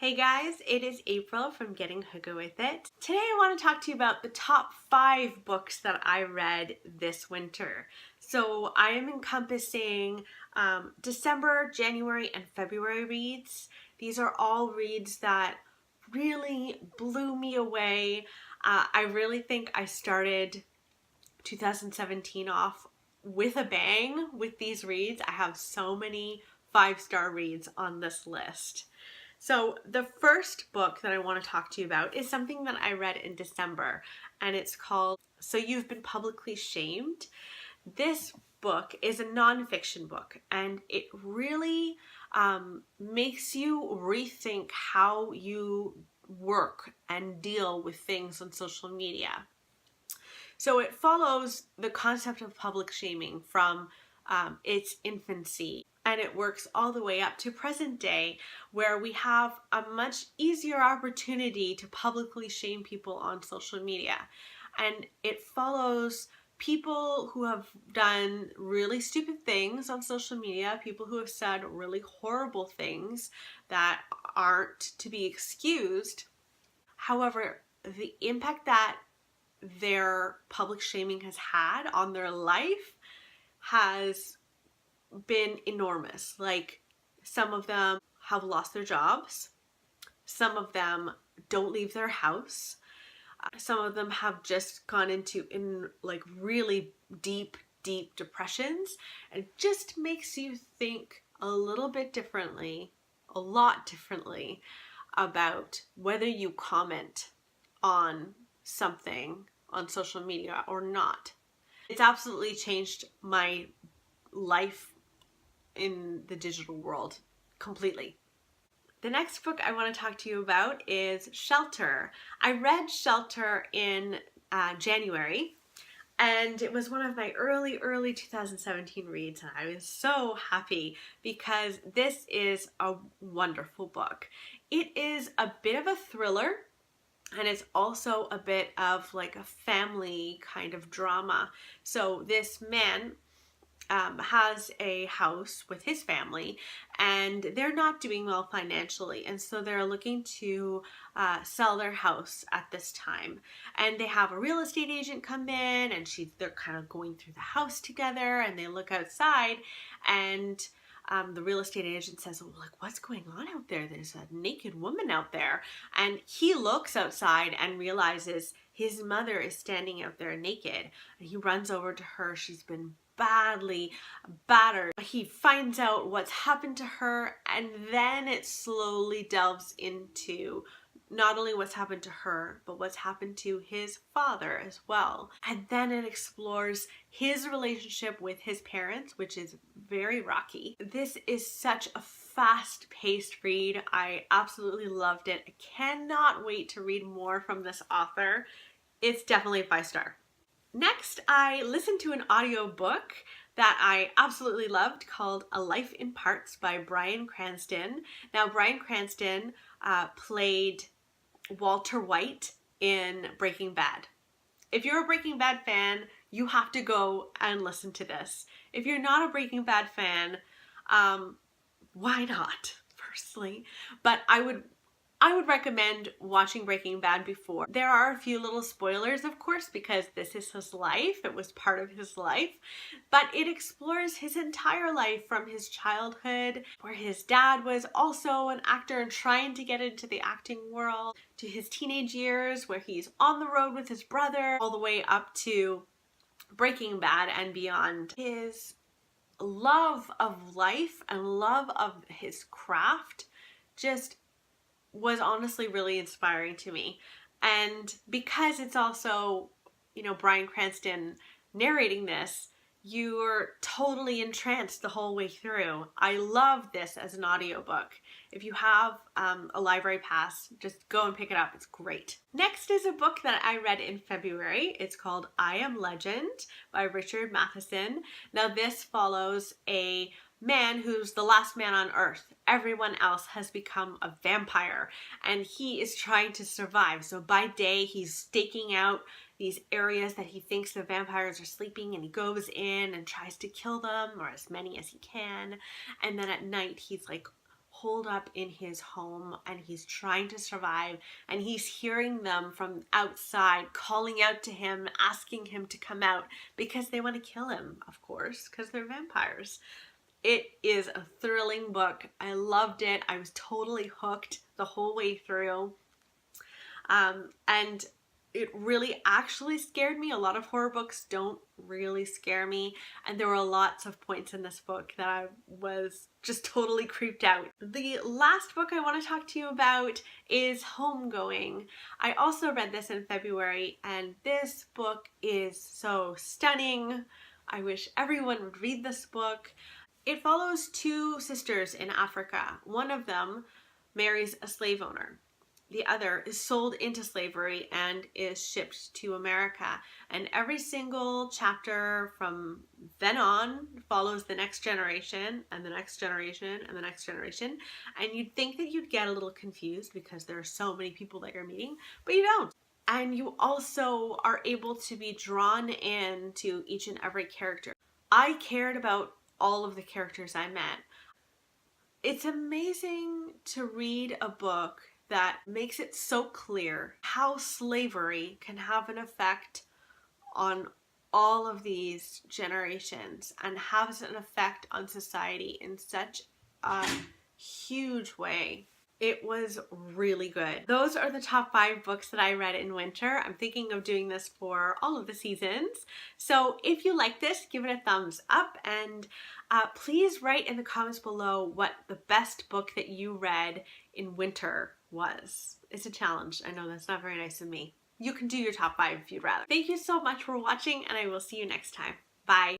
Hey guys, it is April from Getting Hookah With It. Today I want to talk to you about the top 5 books that I read this winter. So I am encompassing December, January, and February reads. These are all reads that really blew me away. I really think I started 2017 off with a bang with these reads. I have so many 5-star reads on this list. So the first book that I want to talk to you about is something that I read in December, and it's called So You've Been Publicly Shamed. This book is a nonfiction book, and it really makes you rethink how you work and deal with things on social media. So it follows the concept of public shaming from its infancy, and it works all the way up to present day, where we have a much easier opportunity to publicly shame people on social media. And it follows people who have done really stupid things on social media, people who have said really horrible things that aren't to be excused. However, the impact that their public shaming has had on their life has been enormous. Like, some of them have lost their jobs, some of them don't leave their house, some of them have just gone into really deep depressions, and it just makes you think a little bit differently, a lot differently, about whether you comment on something on social media or not. It's absolutely changed my life in the digital world completely. The next book I want to talk to you about is Shelter. I read Shelter in January, and it was one of my early 2017 reads, and I was so happy because this is a wonderful book. It is a bit of a thriller, and it's also a bit of like a family kind of drama. So this man has a house with his family, and they're not doing well financially, and so they're looking to sell their house at this time. And they have a real estate agent come in, and they're kind of going through the house together, and they look outside, and the real estate agent says, "Oh, like, what's going on out there? There's a naked woman out there." And he looks outside and realizes his mother is standing out there naked, and he runs over to her. She's been badly battered. He finds out what's happened to her, and then it slowly delves into not only what's happened to her, but what's happened to his father as well. And then it explores his relationship with his parents, which is very rocky. This is such a fast-paced read. I absolutely loved it. I cannot wait to read more from this author. It's definitely a 5-star. Next, I listened to an audiobook that I absolutely loved called A Life in Parts by Bryan Cranston. Now, Bryan Cranston played Walter White in Breaking Bad. If you're a Breaking Bad fan, you have to go and listen to this. If you're not a Breaking Bad fan, why not, personally? But I would recommend watching Breaking Bad before. There are a few little spoilers, of course, because this is his life. It was part of his life. But it explores his entire life from his childhood, where his dad was also an actor and trying to get into the acting world, to his teenage years, where he's on the road with his brother, all the way up to Breaking Bad and beyond. His love of life and love of his craft just was honestly really inspiring to me. And because it's also, Bryan Cranston narrating this, you're totally entranced the whole way through. I love this as an audiobook. If you have a library pass, just go and pick it up. It's great. Next is a book that I read in February. It's called I Am Legend by Richard Matheson. Now, this follows a man who's the last man on earth. Everyone else has become a vampire, and he is trying to survive. So by day, he's staking out these areas that he thinks the vampires are sleeping, and he goes in and tries to kill them, or as many as he can. And then at night, he's like holed up in his home and he's trying to survive, and he's hearing them from outside calling out to him, asking him to come out because they want to kill him, of course, because they're vampires. It is a thrilling book. I loved it. I was totally hooked the whole way through. And it really actually scared me. A lot of horror books don't really scare me, and there were lots of points in this book that I was just totally creeped out. The last book I want to talk to you about is Homegoing. I also read this in February, and this book is so stunning. I wish everyone would read this book. It follows two sisters in Africa. One of them marries a slave owner. The other is sold into slavery and is shipped to America. And every single chapter from then on follows the next generation and the next generation and the next generation. And you'd think that you'd get a little confused because there are so many people that you're meeting, but you don't. And you also are able to be drawn in to each and every character. I cared about all of the characters I met. It's amazing to read a book that makes it so clear how slavery can have an effect on all of these generations and has an effect on society in such a huge way. It was really good. Those are the top 5 books that I read in winter. I'm thinking of doing this for all of the seasons. So if you like this, give it a thumbs up, and please write in the comments below what the best book that you read in winter was. It's a challenge. I know that's not very nice of me. You can do your top 5 if you'd rather. Thank you so much for watching, and I will see you next time. Bye.